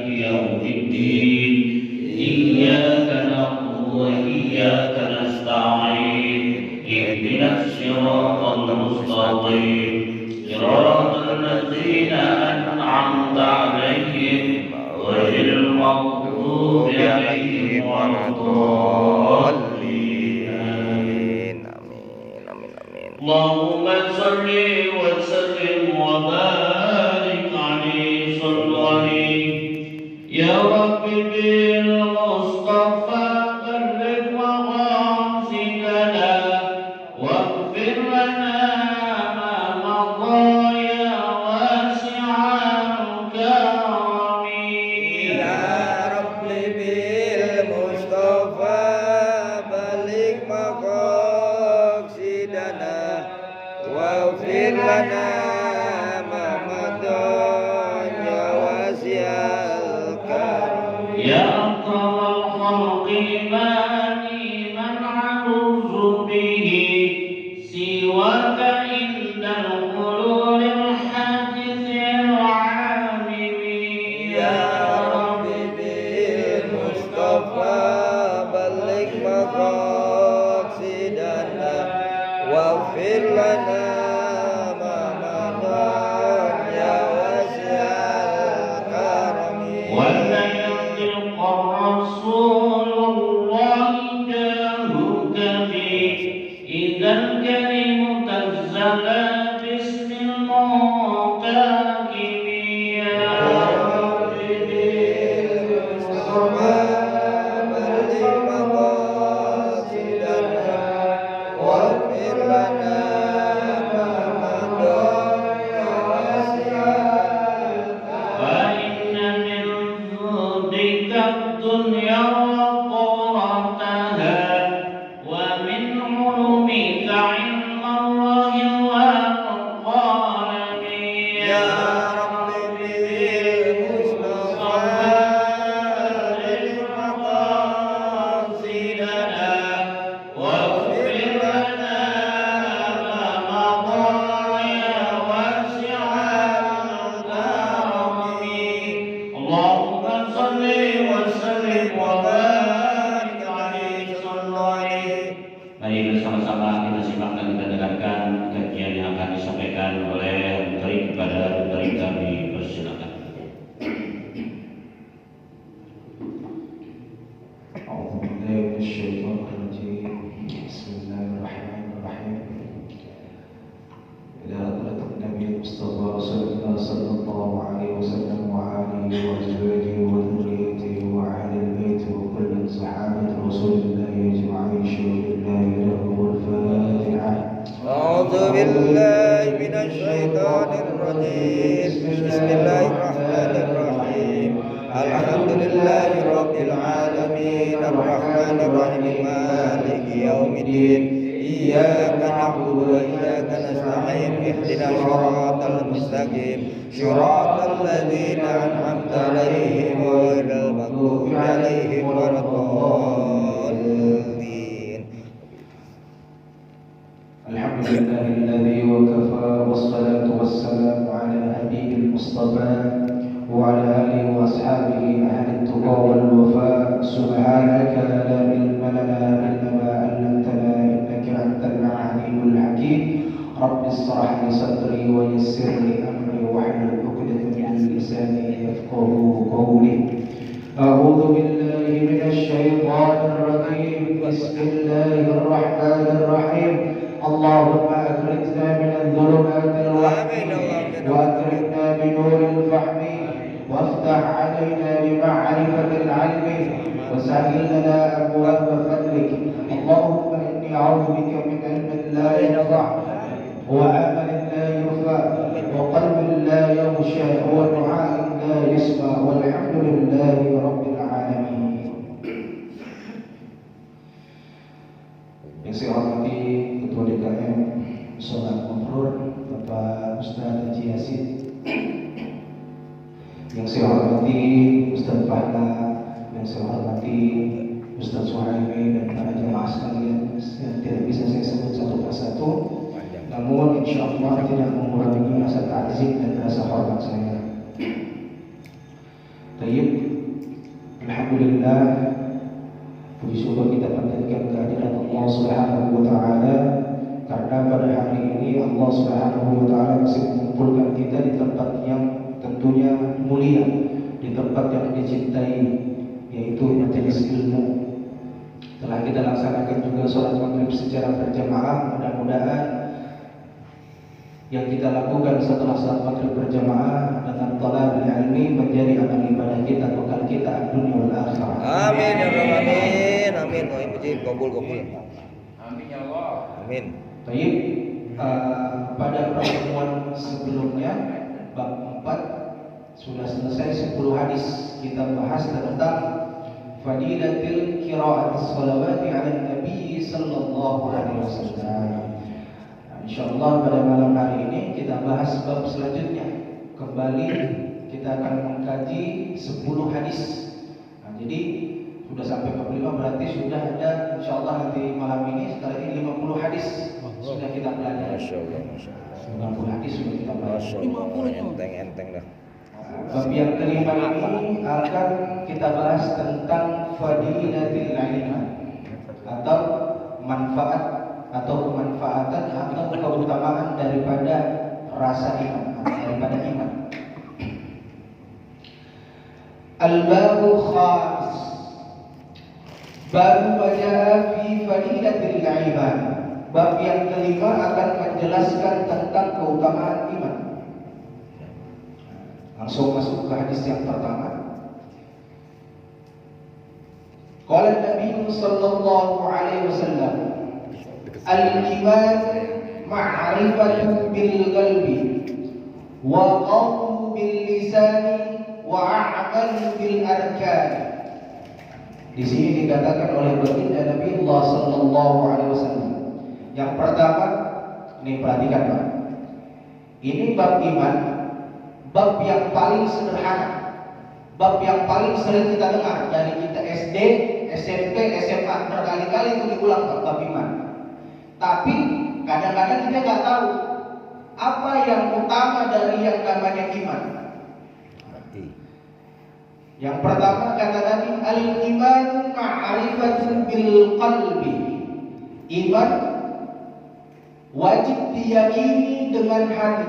يوم الدين إياك نعبد وإياك نستعين اهدنا الصراط المستقيم صراط الذين أنعمت عليهم غير المغضوب عليهم ولا الضالين آمين اللهم صل وسلم وبارك عليه صل عليه يا رب بالمصطفى بلغ مقاصدنا واغفر لنا ما مضى يا واسع الكرم يا رب بالمصطفى بلغ مقاصدنا واغفر لنا ما مضى يا واسع الكرم يا أكرم الخلق ماني من عرف به سواك عند الخلود الحادث العامم يا رب بالمصطفى بلغ مقاصدنا واغفر لنا ما مضى يا واسع الكرم ولا ينطق الرسول الله جاهك به إذا الكريم تزلى باسم المنتقم يا رب بالمصطفى بلغ مقاصدنا واغفر لنا ما مضى يا واسع الكرم فإن من ذنبك الدنيا وقرتها ومن علومك علم الله والقلم يا رب بالمصطفى بلغ مقاصدنا واغفر لنا ما مضى يا واسع الكرم اللهم صل وسلم وبارك عليه صلى عليه. Mari bersama-sama kita simak dan kita dengarkan kajian yang akan disampaikan oleh menteri kepada menteri kami, persilakan. أعوذ بالله من الشيطان الرجيم بسم الله الرحمن الرحيم إلى حضرة النبي المصطفى رسول الله صلى الله عليه وسلم وآله وأزواجه وذريته وأهل البيت وكل صحابة رسول الله أجمعين شهد الله له الفاتحة. أعوذ بالله من الشيطان الرجيم بسم الله الرحمن الرحيم الحمد لله رب العالمين الرحمن الرحيم مالك يوم الدين إياك نعبد وإياك نستعين اهدنا الصراط المستقيم صراط الذين أنعمت عليهم غير المغضوب عليهم ولا الضالين الحمد لله الذي وكفى والصلاة والسلام على هديه المصطفى وعلى آله وأصحابه أهل التقى والوفاء. سبحانك لا علم لنا إلا ما علمتنا إنك أنت العليم الحكيم. رب اشرح لي صدري ويسر لي أمري واحلل عقدة من لساني يفقهوا قولي. أعوذ بالله من الشيطان الرجيم بسم الله الرحمن الرحيم. اللهم أخرجنا من الظلمات الوهم وأكرمنا بنور الفهم وافتح علينا بمعرفة العلم وسهل لنا أبواب فضلك. اللهم إني أعوذ بك من علم لا ينفع وعمل لا يرفع وقلب لا يغشى ودعاء لا يسمع والحمد لله رب العالمين. Yang saya hormati Ketua DKM Sholat Mafrur Bapak Ustaz Haji Yasin, yang saya hormati Ustaz Fahla, yang saya hormati Ustaz Suhaimi dan para jemaah sekalian yang tidak bisa saya sebut satu persatu, namun insya Allah tidak mengurangi rasa takzim dan rasa hormat saya. Tayyib. Alhamdulillah, puji syukur kita panjatkan kehadirat Allah Subhanahu wa taala karena pada hari ini Allah Subhanahu wa taala masih mengumpulkan kita di tempat yang tentunya mulia, di tempat yang dicintai, yaitu majelis ilmu. Telah kita laksanakan juga sholat maghrib secara berjamaah. Mudah-mudahan yang kita lakukan setelah sholat maghrib berjamaah dengan thalabul ilmi menjadi amal ibadah kita, bekal kita dunia wal akhirah. Amin ya rabbal alamin. Amin. Wa mujib qabul. Amin ya Allah. Amin. Baik, pada pertemuan sebelumnya bab 4 sudah selesai 10 hadis kita bahas tentang fadilatil qira'atis shalawati 'ala nabi sallallahu alaihi wasallam. Insyaallah pada malam hari ini kita bahas bab selanjutnya. Kembali kita akan mengkaji 10 hadis. Jadi sudah sampai 45 berarti sudah ada insyaallah nanti malam ini setelah ini 50 hadis sudah kita belajar. Masyaallah. 50 hadis sudah kita belajar. Enteng dah. Bab yang kelima ini akan kita bahas tentang fadilatil ilmi atau manfaat atau kemanfaatan atau keutamaan daripada rasa iman, daripada iman. Al-babu khamis, babu baca fi fadilatil iman. Bab yang kelima akan menjelaskan tentang keutamaan iman. Langsung masuk ke hadis yang pertama. Qala Nabi sallallahu alaihi wasallam, al-iman ma'rifatu bil qalbi wa qawlu bil lisani wa a'malu bil arkan. Di sini dikatakan oleh baginda Nabi Allah sallallahu alaihi wasallam. Yang pertama, ini perhatikan Pak. Ini bab iman, bab yang paling sederhana, bab yang paling sering kita dengar dari kita SD, SMP, SMA, berkali-kali itu diulang bab iman. Tapi kadang-kadang kita nggak tahu apa yang utama dari yang namanya iman. Yang pertama kata Nabi, al-iman ma'rifatun bil qalbi. Iman wajib diyakini dengan hati.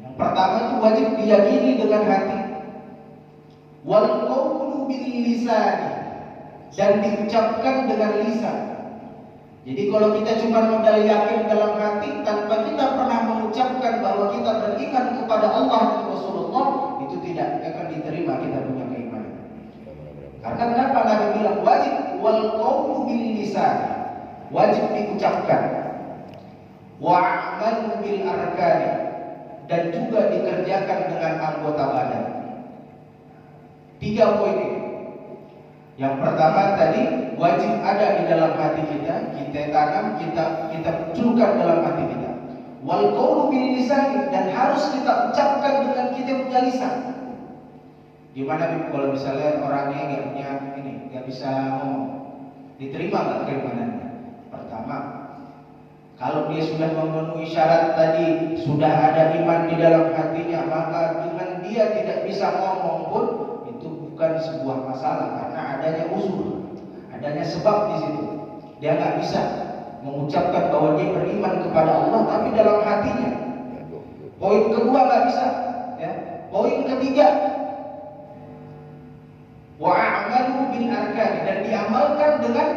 Yang pertama itu wajib diyakini dengan hati. Wal qawlu bil lisan, dan diucapkan dengan lisan. Jadi kalau kita cuma modal yakin dalam hati tanpa kita pernah mengucapkan bahwa kita beriman kepada Allah dan Rasulullah, itu tidak akan diterima kita punya keimanan. Karena kenapa Nabi bilang wajib wal qawlu bil lisan, wajib diucapkan. Wa'amal bil arkani, dan juga dikerjakan dengan anggota badan. 3 poin ini. Yang pertama tadi wajib ada di dalam hati kita, kita tanam, kita munculkan dalam hati kita. Wal qawlu bil lisan, dan harus kita ucapkan dengan kita punya lisan. Gimana kalau misalnya orangnya nggak bisa ngomong, diterima nggak keimanannya? Pertama, kalau dia sudah memenuhi syarat tadi, sudah ada iman di dalam hatinya, maka dengan dia tidak bisa ngomong pun itu bukan sebuah masalah, karena adanya uzur, adanya sebab di situ. Dia nggak bisa mengucapkan bahwa dia beriman kepada Allah, tapi dalam hatinya. Poin kedua nggak bisa. Ya. Poin ketiga, wa'amalu bil arkan, dan diamalkan dengan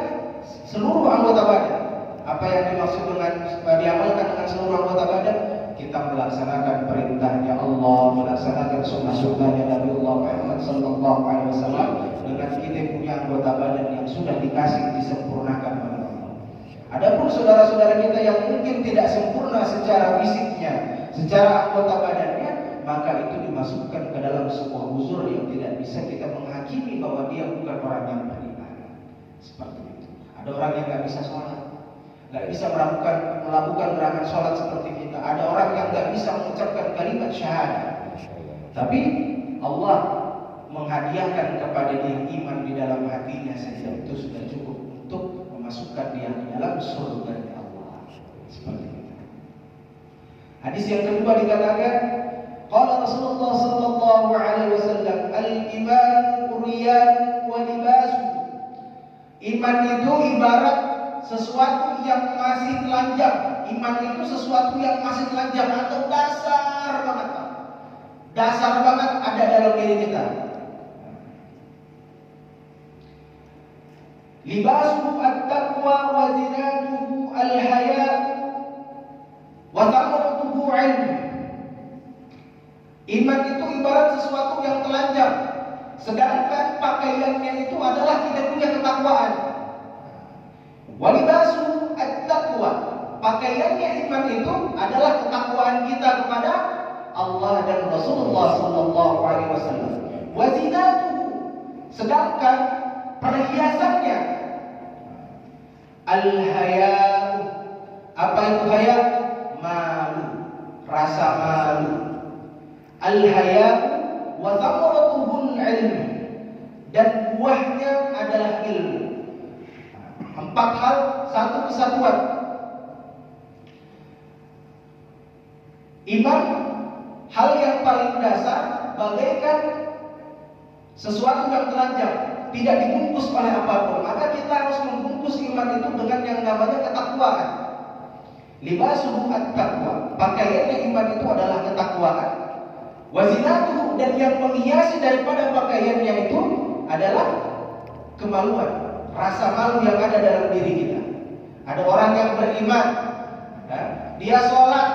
seluruh anggota badan. Apa yang dimaksud dengan diamalkan dengan seluruh anggota badan? Kita melaksanakan perintahnya Allah, melaksanakan sunnah-sunnahnya Nabi Muhammad sallallahu alaihi wasallam dengan kita punya anggota badan yang sudah dikasih disempurnakan oleh Allah. Adapun saudara-saudara kita yang mungkin tidak sempurna secara fisiknya, secara anggota badannya, maka itu dimasukkan ke dalam sebuah uzur yang tidak bisa kita menghakimi bahwa dia bukan orang yang beriman. Seperti itu. Ada orang yang nggak bisa sholat, nggak bisa melakukan gerakan sholat seperti kita. Ada orang yang nggak bisa mengucapkan kalimat syahadat. Tapi Allah menghadiahkan kepada dia iman di dalam hatinya saja, itu sudah cukup untuk memasukkan dia di dalam surga Allah. Seperti itu. Hadis yang kedua dikatakan, qala Rasulullah sallallahu alaihi wasallam, al-iman uriyan wa libasu. Iman itu ibarat sesuatu yang masih telanjang. Iman itu sesuatu yang masih telanjang atau dasar banget, Pak. Dasar banget ada dalam diri kita. Libasuhu at-taqwa wa zinatuhu al-haya wa thamaratuhu ilmu. Iman itu ibarat sesuatu yang telanjang, sedangkan pakaiannya itu adalah kita punya ketakwaan. Wa libasuhu at-taqwa, pakaiannya iman itu adalah ketakwaan kita kepada Allah dan Rasulullah sallallahu alaihi wasallam. Wa zinatuhu, sedangkan perhiasannya al-haya. Apa itu haya? Malu, rasa malu. Al-haya wa thamaratuhul ilm, dan buahnya adalah ilmu. 4 hal, 1 kesatuan. Iman, hal yang paling dasar, bagaikan sesuatu yang telanjang, tidak dibungkus oleh apapun. Maka kita harus membungkus iman itu dengan yang namanya ketakwaan. Libasuhu at-taqwa, pakaiannya iman itu adalah ketakwaan. Wazinatuhu, dan yang menghiasi daripada pakaiannya itu adalah kemaluan, rasa malu yang ada dalam diri kita. Ada orang yang beriman, dia sholat,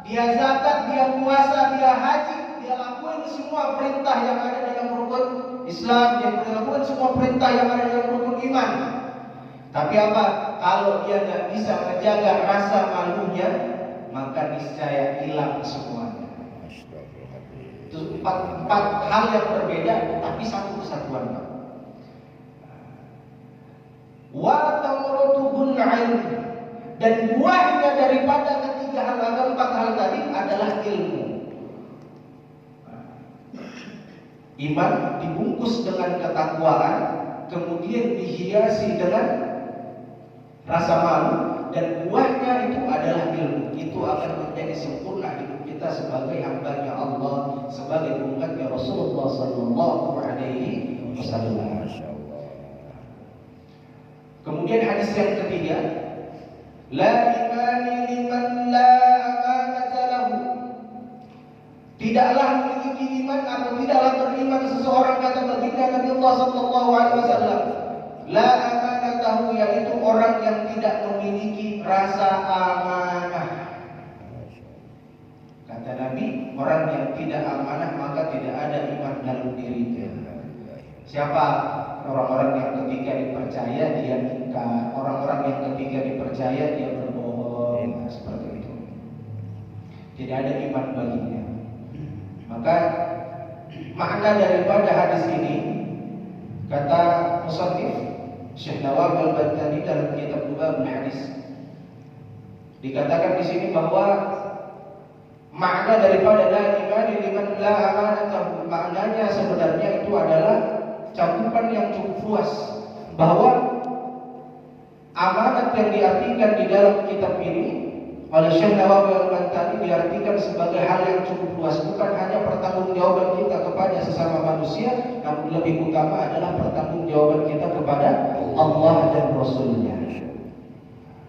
dia zakat, dia puasa, dia haji, dia lakukan semua perintah yang ada dalam rukun Islam, dia melakukan semua perintah yang ada dalam rukun iman. Tapi apa? Kalau dia nggak bisa menjaga rasa malunya, maka niscaya hilang semuanya. Itu 4 hal yang berbeda, tapi 1 kesatuan, Pak. Wa thamaratuhul ilm, dan buahnya daripada ketiga hal atau 4 hal tadi adalah ilmu. Iman dibungkus dengan ketakwaan, kemudian dihiasi dengan rasa malu, dan buahnya itu adalah ilmu. Itu akan menjadi sempurna hidup kita sebagai hamba-Nya Allah, sebagai umatnya Rasulullah sallallahu alaihi wasallam. Kemudian hadis yang ketiga, la imani liman la amanata lahu. Tidaklah memiliki iman atau tidaklah beriman seseorang, kata baginda Nabi Allah sallallahu alaihi wasallam, la amanatahu, yaitu orang yang tidak memiliki rasa amanah. Kata Nabi, orang yang tidak amanah maka tidak ada iman dalam dirinya. Siapa? Orang-orang yang ketika dipercaya dia ingkar, orang-orang yang ketika dipercaya dia berbohong, seperti itu. Tidak ada iman baginya. Maka makna daripada hadis ini, kata musannif Syekh Nawawi Al-Bantani dalam kitab Lubabul Hadis, dikatakan di sini bahwa makna daripada la imani liman la amanatahu, maknanya sebenarnya itu adalah cakupan yang cukup luas, bahwa amanat yang diartikan di dalam kitab ini oleh Syekh Nawawi Al-Bantani diartikan sebagai hal yang cukup luas, bukan hanya pertanggungjawaban kita kepada sesama manusia, namun lebih utama adalah pertanggungjawaban kita kepada Allah dan Rasul-Nya.